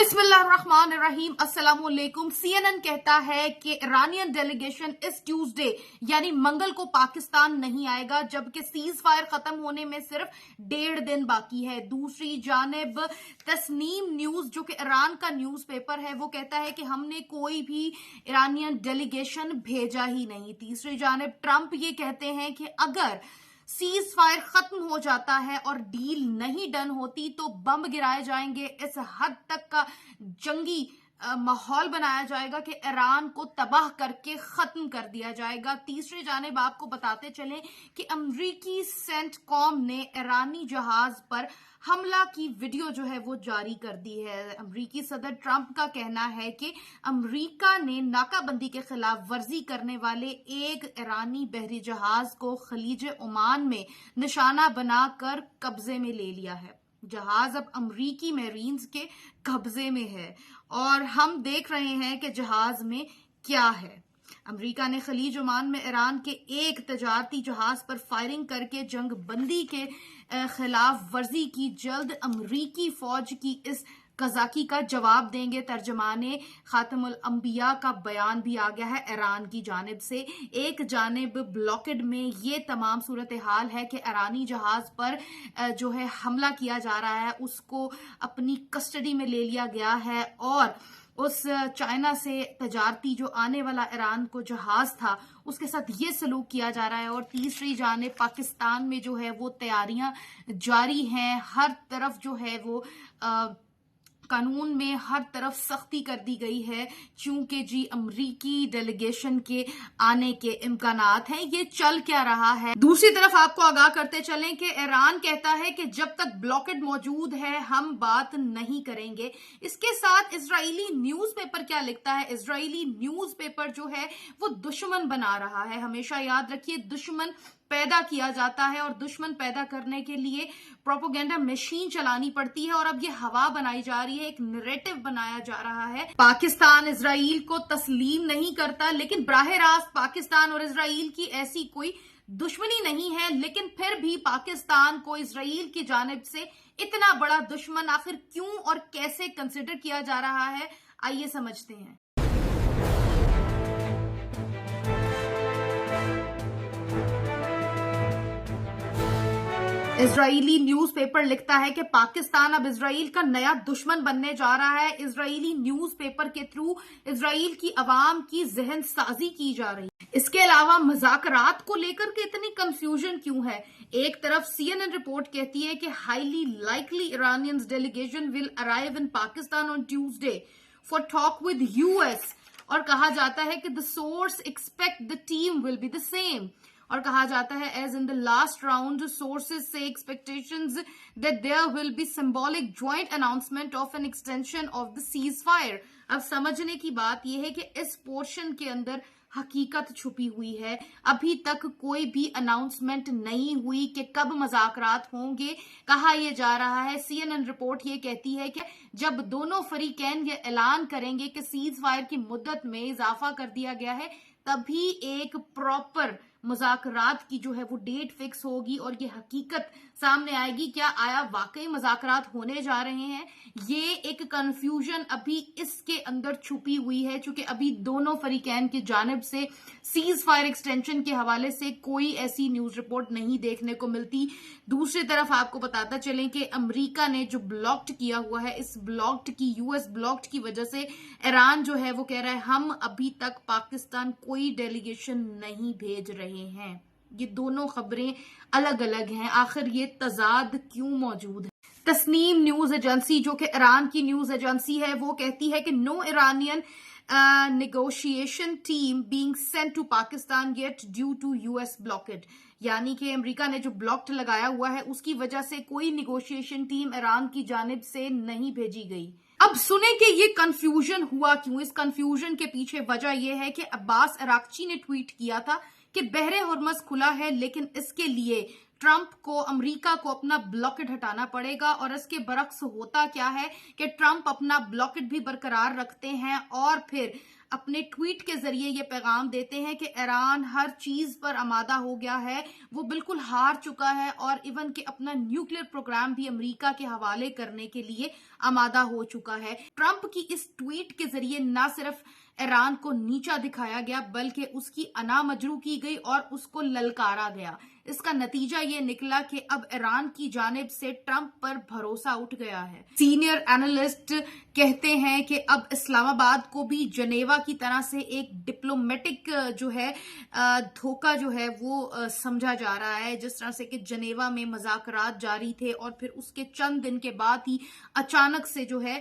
बिस्मिल्लाहिर्रहमानिर्रहीम, अस्सलाम वालेकुम। CNN कहता है कि ईरानियन डेलीगेशन इस ट्यूसडे यानी मंगल को पाकिस्तान नहीं आएगा, जबकि सीज फायर खत्म होने में सिर्फ 1.5 दिन बाकी है। दूसरी जानिब तस्नीम न्यूज, जो कि ईरान का न्यूज़पेपर है, वो कहता है कि हमने कोई भी ईरानियन डेलीगेशन भेजा ही नहीं। तीसरी जानिब ट्रंप ये कहते हैं कि अगर सीज फायर खत्म हो जाता है और डील नहीं डन होती तो बम गिराए जाएंगे। इस हद तक का जंगी माहौल बनाया जाएगा कि ईरान को तबाह करके खत्म कर दिया जाएगा। तीसरी जानिब आपको बताते चलें कि अमरीकी सेंटकॉम ने ईरानी जहाज पर हमला की वीडियो जो है वो जारी कर दी है। अमरीकी सदर ट्रंप का कहना है कि अमरीका ने नाकाबंदी के खिलाफ वर्जी करने वाले एक ईरानी बहरी जहाज को खलीज ओमान में निशाना बनाकर कब्जे में ले लिया है। जहाज अब अमरीकी मैरीन्स के कब्जे में है और हम देख रहे हैं कि जहाज में क्या है। अमेरिका ने खलीज ओमान में ईरान के एक तजारती जहाज पर फायरिंग करके जंग बंदी के खिलाफ वर्जी की। जल्द अमरीकी फौज की इस कजाकी का जवाब देंगे। तर्जमाने खातमुल अंबिया का बयान भी आ गया है ईरान की जानिब से। एक जानिब ब्लॉकेड में ये तमाम सूरत हाल है कि ईरानी जहाज पर जो है हमला किया जा रहा है, उसको अपनी कस्टडी में ले लिया गया है और उस चाइना से तजारती जो आने वाला ईरान को जहाज था उसके साथ ये सलूक किया जा रहा है। और तीसरी जानिब पाकिस्तान में जो है वो तैयारियां जारी हैं। हर तरफ जो है वो कानून में हर तरफ सख्ती कर दी गई है, चूंकि जी अमरीकी डेलीगेशन के आने के इम्कानात हैं। ये चल क्या रहा है। दूसरी तरफ आपको आगाह करते चलें कि ईरान कहता है कि जब तक ब्लॉकेड मौजूद है हम बात नहीं करेंगे। इसके साथ इजरायली न्यूज़पेपर क्या लिखता है। इजरायली न्यूज़पेपर जो है वो दुश्मन बना रहा है। हमेशा याद रखिए, दुश्मन पैदा किया जाता है और दुश्मन पैदा करने के लिए प्रोपेगेंडा मशीन चलानी पड़ती है और अब ये हवा बनाई जा रही है, एक नैरेटिव बनाया जा रहा है। पाकिस्तान इजराइल को तस्लीम नहीं करता, लेकिन बराह रास्त पाकिस्तान और इजराइल की ऐसी कोई दुश्मनी नहीं है, लेकिन फिर भी पाकिस्तान को इजराइल की जानिब से इतना बड़ा दुश्मन आखिर क्यों और कैसे कंसिडर किया जा रहा है, आइए समझते हैं। इजरायली न्यूज़पेपर लिखता है कि पाकिस्तान अब इजराइल का नया दुश्मन बनने जा रहा है। इजरायली न्यूज़पेपर के थ्रू इजराइल की आवाम की जहन साजी की जा रही है। इसके अलावा मज़ाकरात को लेकर के इतनी कंफ्यूजन क्यों है। एक तरफ CNN रिपोर्ट कहती है कि highly likely Iranians delegation will arrive in Pakistan on Tuesday for talk with US और कहा जाता है कि the source expect the team will be the same. और कहा जाता है as in the last round sources से expectations that there will be symbolic joint announcement of an extension of the ceasefire. अब समझने की बात यह है कि इस पोर्शन के अंदर हकीकत छुपी हुई है। अभी तक कोई भी अनाउंसमेंट नहीं हुई कि कब मज़ाकरात होंगे। कहा यह जा रहा है, CNN रिपोर्ट ये कहती है कि जब दोनों फरीकैन ये ऐलान करेंगे कि सीज फायर की मुद्दत में इजाफा कर दिया गया है, तभी एक प्रॉपर मुज़ाकरात की जो है वो डेट फिक्स होगी और ये हकीकत सामने आएगी। क्या आया वाकई मुज़ाकरात होने जा रहे हैं। ये एक कंफ्यूजन अभी इसके अंदर छुपी हुई है, क्योंकि अभी दोनों फरीकैन की जानिब से सीज फायर एक्सटेंशन के हवाले से कोई ऐसी न्यूज रिपोर्ट नहीं देखने को मिलती। दूसरी तरफ आपको बताता चलें कि अमेरिका ने जो ब्लॉक्ड किया हुआ है, इस ब्लॉक्ड की US ब्लॉक्ड की वजह से ईरान जो है वो कह रहा है हम अभी तक पाकिस्तान कोई डेलीगेशन नहीं भेज रहे हैं। ये दोनों खबरें अलग अलग हैं, आखिर ये तजाद क्यों मौजूद है। तस्नीम न्यूज एजेंसी, जो कि ईरान की न्यूज एजेंसी है, वो कहती है कि no Iranian negotiation team being sent to Pakistan yet due to US blockade. यानी कि अमेरिका ने जो ब्लॉक्ड लगाया हुआ है उसकी वजह से कोई निगोशिएशन टीम ईरान की जानिब से नहीं भेजी गई। अब सुने कि ये कंफ्यूजन हुआ क्यों। इस कंफ्यूजन के पीछे वजह यह है कि अब्बास अराक्ची ने ट्वीट किया था कि बहरे हुर्मुज़ खुला है, लेकिन इसके लिए ट्रंप को, अमेरिका को अपना ब्लॉकेड हटाना पड़ेगा। और इसके बरक्स होता क्या है कि ट्रंप अपना ब्लॉकेड भी बरकरार रखते हैं और फिर اپنے ٹویٹ کے ذریعے یہ پیغام دیتے ہیں کہ ایران ہر چیز پر آمادہ ہو گیا ہے، وہ بالکل ہار چکا ہے اور ایون کہ اپنا نیوکلیر پروگرام بھی امریکہ کے حوالے کرنے کے لیے آمادہ ہو چکا ہے۔ ٹرمپ کی اس ٹویٹ کے ذریعے نہ صرف ایران کو نیچا دکھایا گیا بلکہ اس کی انا مجروح کی گئی اور اس کو للکارا گیا۔ اس کا نتیجہ یہ نکلا کہ اب ایران کی جانب سے ٹرمپ پر بھروسہ اٹھ گیا ہے۔ سینئر اینالسٹ کہتے ہیں کہ اب اسلام آباد کو بھی جنیوا کی طرح سے ایک ڈپلومیٹک جو ہے دھوکہ جو ہے وہ سمجھا جا رہا ہے، جس طرح سے کہ جنیوا میں مذاکرات جاری تھے اور پھر اس کے چند دن کے بعد ہی اچانک سے جو ہے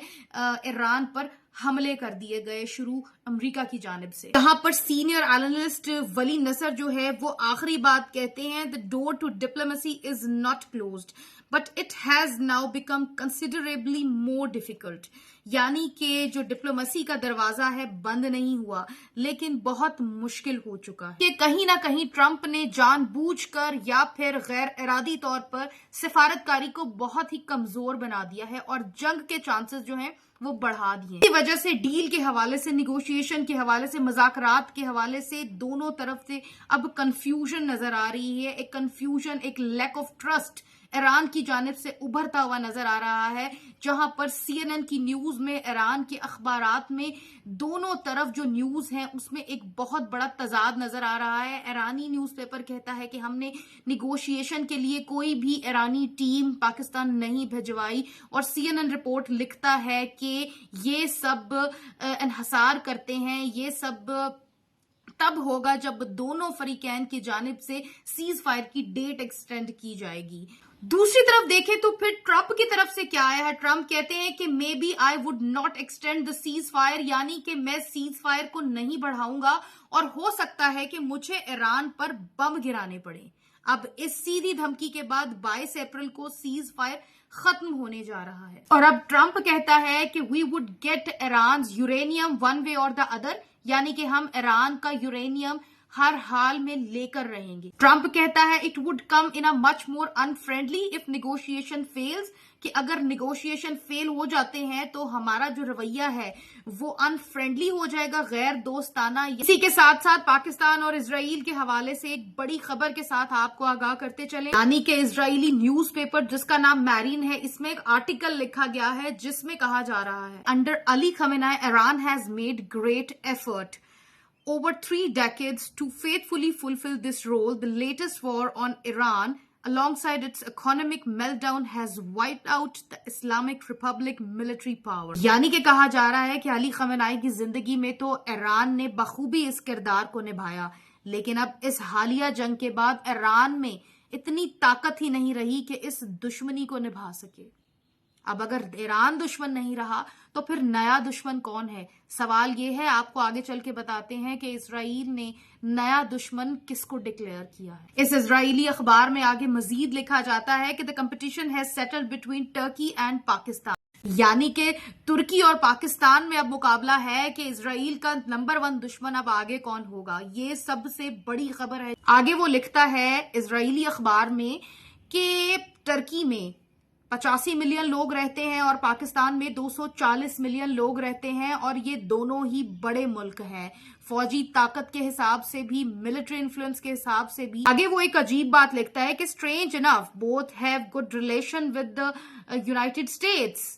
ایران پر حملے کر دیے گئے شروع امریکہ کی جانب سے۔ یہاں پر سینئر اینالسٹ ولی نصر جو ہے وہ آخری بات کہتے ہیں the door to diplomacy is not closed but it has now become considerably more difficult، یعنی کہ جو ڈپلومیسی کا دروازہ ہے بند نہیں ہوا لیکن بہت مشکل ہو چکا ہے کہ کہیں نہ کہیں ٹرمپ نے جان بوجھ کر یا پھر غیر ارادی طور پر سفارتکاری کو بہت ہی کمزور بنا دیا ہے اور جنگ کے چانسز جو ہیں وہ بڑھا دیے۔ اسی وجہ سے ڈیل کے حوالے سے، نیگوشیشن کے حوالے سے، مذاکرات کے حوالے سے دونوں طرف سے اب کنفیوژن نظر آ رہی ہے، ایک کنفیوژن، ایک لیک آف ٹرسٹ ایران کی جانب سے ابھرتا ہوا نظر آ رہا ہے، جہاں پر سی این این کی نیوز میں، ایران کے اخبارات میں دونوں طرف جو نیوز ہیں اس میں ایک بہت بڑا تضاد نظر آ رہا ہے۔ ایرانی نیوز پیپر کہتا ہے کہ ہم نے نیگوشیشن کے لیے کوئی بھی ایرانی ٹیم پاکستان نہیں بھجوائی، اور سی این این رپورٹ لکھتا ہے کہ یہ سب انحصار کرتے ہیں، یہ سب تب ہوگا جب دونوں فریقین کی جانب سے سیز فائر کی ڈیٹ ایکسٹینڈ کی جائے گی۔ دوسری طرف دیکھیں تو پھر ٹرمپ کی طرف سے کیا آیا ہے؟ ٹرمپ کہتے ہیں کہ maybe I would not extend the ceasefire, یعنی کہ میں سیز فائر کو نہیں بڑھاؤں گا اور ہو سکتا ہے کہ مجھے ایران پر بم گرانے پڑے۔ اب اس سیدھی دھمکی کے بعد 22 اپریل کو سیز فائر ختم ہونے جا رہا ہے، اور اب ٹرمپ کہتا ہے کہ we would get Iran's uranium one way or the other, یعنی کہ ہم ایران کا یورینیم ہر حال میں لے کر رہیں گے۔ ٹرمپ کہتا ہے it would come in a much more unfriendly if negotiation feels, کہ اگر نیگوشیشن فیل ہو جاتے ہیں تو ہمارا جو رویہ ہے وہ انفرینڈلی ہو جائے گا، غیر دوستانہ۔ اسی کے ساتھ ساتھ پاکستان اور اسرائیل کے حوالے سے ایک بڑی خبر کے ساتھ آپ کو آگاہ کرتے چلے، یعنی کہ اسرائیلی نیوز پیپر جس کا نام میرین ہے، اس میں ایک آرٹیکل لکھا گیا ہے جس میں کہا جا رہا ہے under Ali Khamenei Iran has made great effort over 3 decades to faithfully fulfill this role. The latest war on Iran, alongside its economic meltdown, has wiped out the Islamic Republic military power. یعنی کہ کہا جا رہا ہے کہ علی خامنہ کی زندگی میں تو ایران نے بخوبی اس کردار کو نبھایا، لیکن اب اس حالیہ جنگ کے بعد ایران میں اتنی طاقت ہی نہیں رہی کہ اس دشمنی کو نبھا سکے۔ اب اگر ایران دشمن نہیں رہا تو پھر نیا دشمن کون ہے؟ سوال یہ ہے، آپ کو آگے چل کے بتاتے ہیں کہ اسرائیل نے نیا دشمن کس کو ڈکلیئر کیا ہے۔ اس اسرائیلی اخبار میں آگے مزید لکھا جاتا ہے کہ the competition has settled between Turkey and Pakistan، یعنی کہ ترکی اور پاکستان میں اب مقابلہ ہے کہ اسرائیل کا نمبر 1 دشمن اب آگے کون ہوگا۔ یہ سب سے بڑی خبر ہے۔ آگے وہ لکھتا ہے اسرائیلی اخبار میں کہ ترکی میں 85 ملین لوگ رہتے ہیں اور پاکستان میں 240 ملین لوگ رہتے ہیں، اور یہ دونوں ہی بڑے ملک ہیں، فوجی طاقت کے حساب سے بھی، ملٹری انفلوئنس کے حساب سے بھی۔ آگے وہ ایک عجیب بات لکھتا ہے کہ strange enough both have good relation with the United States,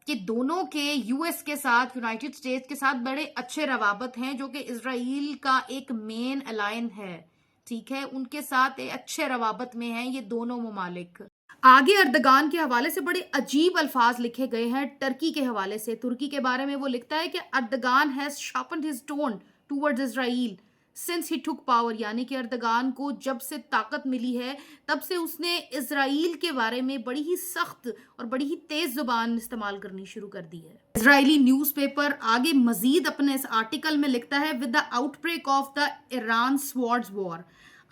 کہ دونوں کے یو ایس کے ساتھ، یونائٹڈ اسٹیٹس کے ساتھ بڑے اچھے روابط ہیں، جو کہ اسرائیل کا ایک مین الائن ہے، ٹھیک ہے، ان کے ساتھ اچھے روابط میں ہیں یہ دونوں ممالک۔ آگے اردگان کے حوالے سے بڑے عجیب الفاظ لکھے گئے ہیں ترکی کے حوالے سے۔ ترکی کے بارے میں وہ لکھتا ہے کہ Erdogan has sharpened his tone towards Israel since he took power, یعنی کہ اردگان کو جب سے طاقت ملی ہے تب سے اس نے اسرائیل کے بارے میں بڑی ہی سخت اور بڑی ہی تیز زبان استعمال کرنی شروع کر دی ہے۔ اسرائیلی نیوز پیپر آگے مزید اپنے اس آرٹیکل میں لکھتا ہے with the outbreak of the Iran سواڈز war,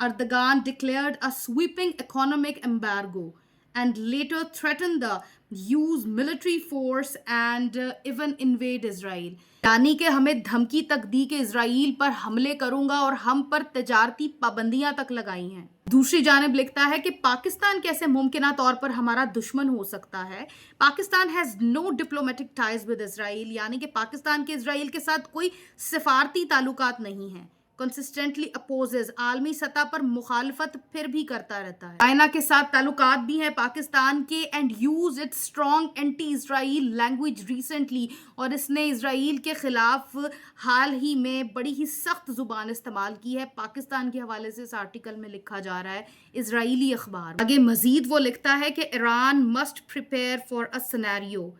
Erdogan declared a sweeping economic embargo and later threatened the use military force and even invade Israel. यानी कि हमें धमकी तक दी कि इजराइल पर हमले करूंगा और हम पर तजारती पाबंदियां तक लगाई हैं। दूसरी जानिब लिखता है कि पाकिस्तान कैसे मुमकिना तौर पर हमारा दुश्मन हो सकता है। Pakistan has no diplomatic ties with Israel, यानी कि पाकिस्तान के इजराइल के साथ कोई सिफारती ताल्लुकात नहीं है। कंसिस्टेंटली अपोजेस, आलमी सतह पर मुखालफत फिर भी करता रहता है। चाइना के साथ ताल्लुकात भी हैं पाकिस्तान के, and use it's strong anti Israel language recently, और इसने इजराइल के खिलाफ हाल ही में बड़ी ही सख्त जुबान इस्तेमाल की है। पाकिस्तान के हवाले से इस आर्टिकल में लिखा जा रहा है इजराइली अखबार। आगे मजीद वो लिखता है कि Iran must prepare for a scenario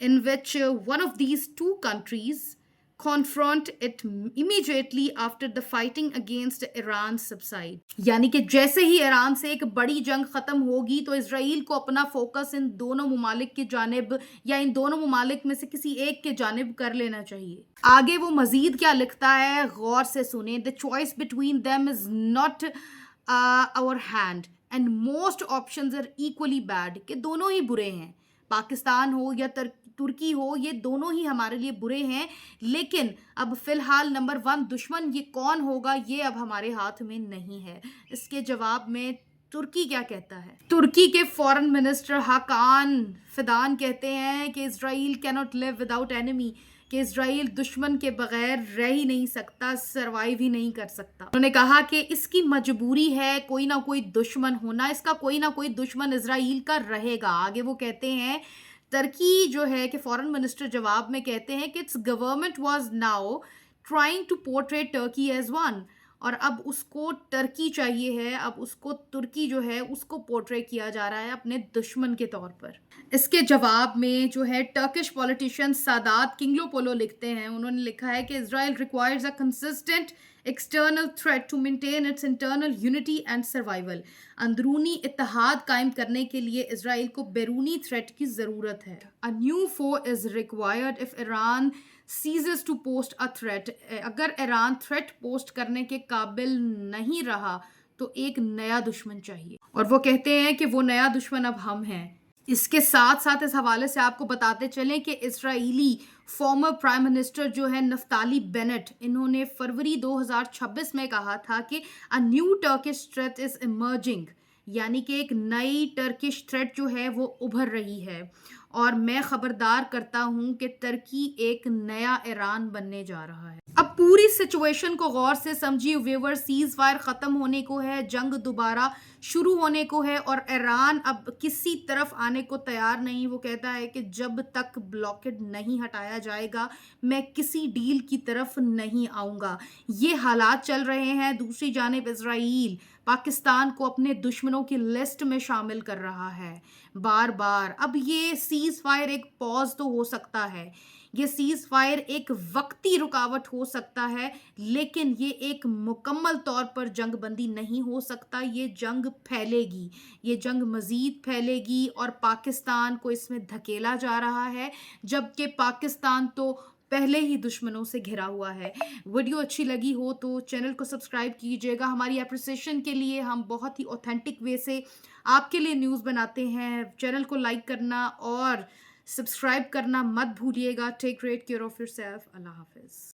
in which one of these two countries confront it immediately after the fighting against Iran subside. यानी कि जैसे ही ईरान से एक बड़ी जंग खत्म होगी तो इजराइल को अपना फोकस इन दोनों मुमालिक की जानिब या इन दोनों मुमालिक में से किसी एक के जानिब कर लेना चाहिए। आगे वो मजीद क्या लिखता है, गौर से सुने। The choice between them is not our hand and most options are equally bad, कि दोनों ही बुरे हैं। पाकिस्तान हो या तुर्की हो, ये दोनों ही हमारे लिए बुरे हैं, लेकिन अब फिलहाल नंबर 1 दुश्मन ये कौन होगा ये अब हमारे हाथ में नहीं है। इसके जवाब में तुर्की क्या कहता है? तुर्की के फॉरेन मिनिस्टर हाकान फिदान कहते हैं कि Israel cannot live without enemy, कि इजराइल दुश्मन के बगैर रह ही नहीं सकता, सरवाइव ही नहीं कर सकता। उन्होंने कहा कि इसकी मजबूरी है कोई ना कोई दुश्मन होना, इसका कोई ना कोई दुश्मन इजराइल का रहेगा। आगे वो कहते हैं, तुर्की जो है कि फॉरेन मिनिस्टर जवाब में कहते हैं कि it's government was now trying to portray Turkey as one, और अब उसको टर्की चाहिए है, अब उसको तुर्की जो है उसको पोर्ट्रे किया जा रहा है अपने दुश्मन के तौर पर। इसके जवाब में जो है टर्किश पॉलिटिशियन सादात किंग्लोपोलो लिखते हैं, उन्होंने लिखा है कि Israel requires a consistent external threat to maintain its internal unity and survival. अंदरूनी इत्तेहाद कायम करने के लिए इजराइल को बैरूनी थ्रेट की जरूरत है। A new foe is required if Iran ceases to pose a threat, अगर ईरान थ्रेट पोस्ट करने के काबिल नहीं रहा तो एक नया दुश्मन चाहिए, और वो कहते हैं कि वो नया दुश्मन अब हम हैं। इसके साथ साथ इस हवाले से आपको बताते चलें कि इजरायली फॉर्मर प्राइम मिनिस्टर जो है नफ्ताली बेनेट, इन्होंने फरवरी 2026 में कहा था कि a new Turkish threat is emerging, यानी कि एक नई टर्किश थ्रेट जो है वो उभर रही है, और मैं खबरदार करता हूं कि तुर्की एक नया ईरान बनने जा रहा है। अब पूरी सिचुएशन को गौर से समझिए व्यूअर, सीज फायर खत्म होने को है, जंग दोबारा शुरू होने को है, और ईरान अब किसी तरफ आने को तैयार नहीं। वो कहता है कि जब तक ब्लॉकेड नहीं हटाया जाएगा मैं किसी डील की तरफ नहीं आऊंगा। ये हालात चल रहे हैं। दूसरी जानिब इजराइल पाकिस्तान को अपने दुश्मनों की लिस्ट में शामिल कर रहा है बार बार। अब ये सीज फायर एक पॉज तो हो सकता है, ये सीज फायर एक वक्ती रुकावट हो सकता है, लेकिन ये एक मुकम्मल तौर पर जंग बंदी नहीं हो सकता। ये जंग फैलेगी, ये जंग मजीद फैलेगी, और पाकिस्तान को इसमें धकेला जा रहा है, जबकि पाकिस्तान तो पहले ही दुश्मनों से घिरा हुआ है। वीडियो अच्छी लगी हो तो चैनल को सब्सक्राइब कीजिएगा। हमारी एप्रिसिएशन के लिए हम बहुत ही ऑथेंटिक वे से आपके लिए न्यूज़ बनाते हैं। चैनल को लाइक करना और सब्सक्राइब करना मत भूलिएगा। Take great care of yourself. अल्लाह हाफिज़।